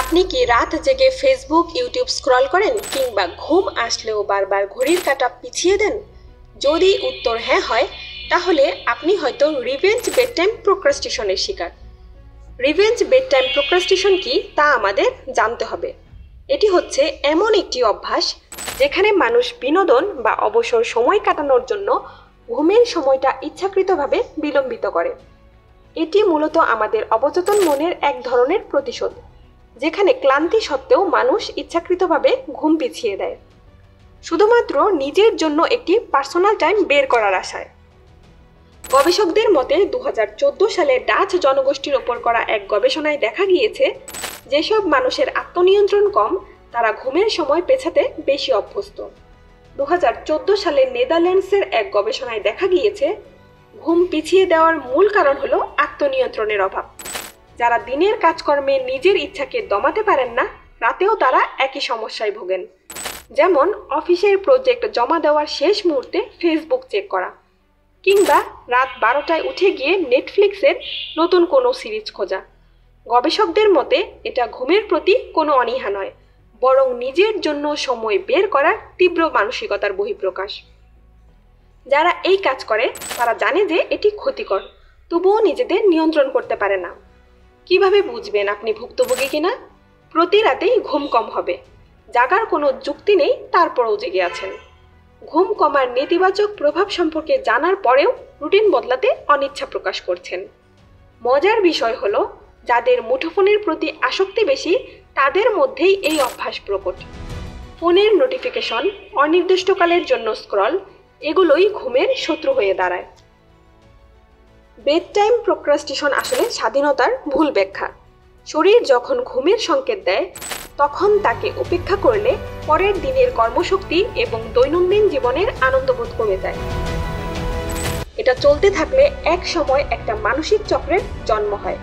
আপনি কি রাত জেগে ফেসবুক ইউটিউব স্ক্রল করেন কিংবা ঘুম আসলেও বারবার ঘড়ির কাঁটা পিছিয়ে দেন? যদি উত্তর হ্যাঁ হয়, তাহলে আপনি হয়তো রিভেঞ্জ বেড টাইম প্রোক্রাস্টিনেশনের শিকার। রিভেঞ্জ বেড টাইম প্রোক্রাস্টিনেশন কি তা আমাদের জানতে হবে। এটি হচ্ছে এমন একটি অভ্যাস যেখানে মানুষ বিনোদন বা অবসর সময় কাটানোর জন্য ঘুমের সময়টা ইচ্ছাকৃতভাবে বিলম্বিত করে। এটি মূলত আমাদের অবচেতন মনের এক ধরনের প্রতিশোধ, যেখানে ক্লান্তি সত্ত্বেও মানুষ ইচ্ছাকৃতভাবে ঘুম পিছিয়ে দেয়, শুধুমাত্র নিজের জন্য একটি পার্সোনাল টাইম বের করার আশায়। গবেষকদের মতে 2014 সালে ডাচ জনগোষ্ঠীর ওপর করা এক গবেষণায় দেখা গিয়েছে, যেসব মানুষের আত্মনিয়ন্ত্রণ কম তারা ঘুমের সময় পেছাতে বেশি অভ্যস্ত। 2014 সালে নেদারল্যান্ডসের এক গবেষণায় দেখা গিয়েছে, ঘুম পিছিয়ে দেওয়ার মূল কারণ হলো আত্মনিয়ন্ত্রণের অভাব। যারা দিনের কাজকর্মে নিজের ইচ্ছাকে দমাতে পারেন না, রাতেও তারা একই সমস্যায় ভোগেন। যেমন অফিসের প্রজেক্ট জমা দেওয়ার শেষ মুহূর্তে ফেসবুক চেক করা, কিংবা রাত 12টায় উঠে গিয়ে নেটফ্লিক্সের নতুন কোনো সিরিজ খোঁজা। গবেষকদের মতে এটা ঘুমের প্রতি কোনো অনীহা নয়, বরং নিজের জন্য সময় বের করার তীব্র মানসিকতার বহিঃপ্রকাশ। যারা এই কাজ করে তারা জানে যে এটি ক্ষতিকর, তবুও নিজেদের নিয়ন্ত্রণ করতে পারে না। কিভাবে বুঝবেন আপনি ভুক্তভোগী কিনা? প্রতি রাতেই ঘুম কম হবে, জাগার কোনো যুক্তি নেই, তারপরেও জেগে আছেন। ঘুম কমার নেতিবাচক প্রভাব সম্পর্কে জানার পরেও রুটিন বদলাতে অনিচ্ছা প্রকাশ করছেন। মজার বিষয় হলো, যাদের মুঠোফোনের প্রতি আসক্তি বেশি তাদের মধ্যেই এই অভ্যাস প্রকট। ফোনের নোটিফিকেশন, অনির্দিষ্টকালের জন্য স্ক্রল, এগুলোই ঘুমের শত্রু হয়ে দাঁড়ায়। বেড টাইম প্রোক্রাস্টিনেশন আসলে স্বাধীনতার ভুল ব্যাখ্যা। শরীর যখন ঘুমের সংকেত দেয়, তখন তাকে উপেক্ষা করলে পরের দিনের কর্মশক্তি এবং দৈনন্দিন জীবনের আনন্দবোধ কমে যায়। এটা চলতে থাকলে এক সময় একটা মানসিক চক্রের জন্ম হয়,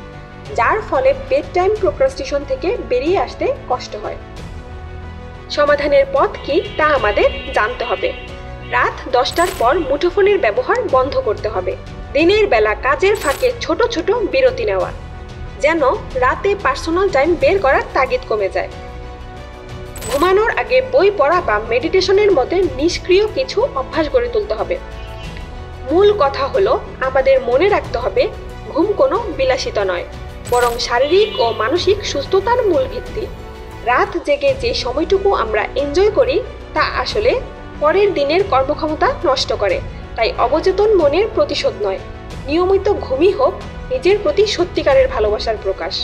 যার ফলে বেড টাইম প্রোক্রাস্টিনেশন থেকে বেরিয়ে আসতে কষ্ট হয়। সমাধানের পথ কি তা আমাদের জানতে হবে। রাত 10টার পর মুঠোফোনের ব্যবহার বন্ধ করতে হবে। দিনের বেলা কাজের ফাঁকে ছোট ছোট বিরতি নেওয়া, যেন রাতে পার্সোনাল টাইম বের করার তাগিদ কমে যায়। ঘুমানোর আগে বই পড়া বা মেডিটেশনের মধ্যে নিষ্ক্রিয় কিছু অভ্যাস গড়ে তুলতে হবে। মূল কথা হলো, আমাদের মনে রাখতে হবে ঘুম কোনো বিলাসিতা নয়, বরং শারীরিক ও মানসিক সুস্থতার মূল ভিত্তি। রাত জেগে যে সময়টুকু আমরা এনজয় করি তা আসলে পরের দিনের কর্মক্ষমতা নষ্ট করে। তাই অবচেতন মনের প্রতিশোধ নয়, নিয়মিত ঘুমই হোক নিজের প্রতি সত্যিকারের ভালোবাসার প্রকাশ।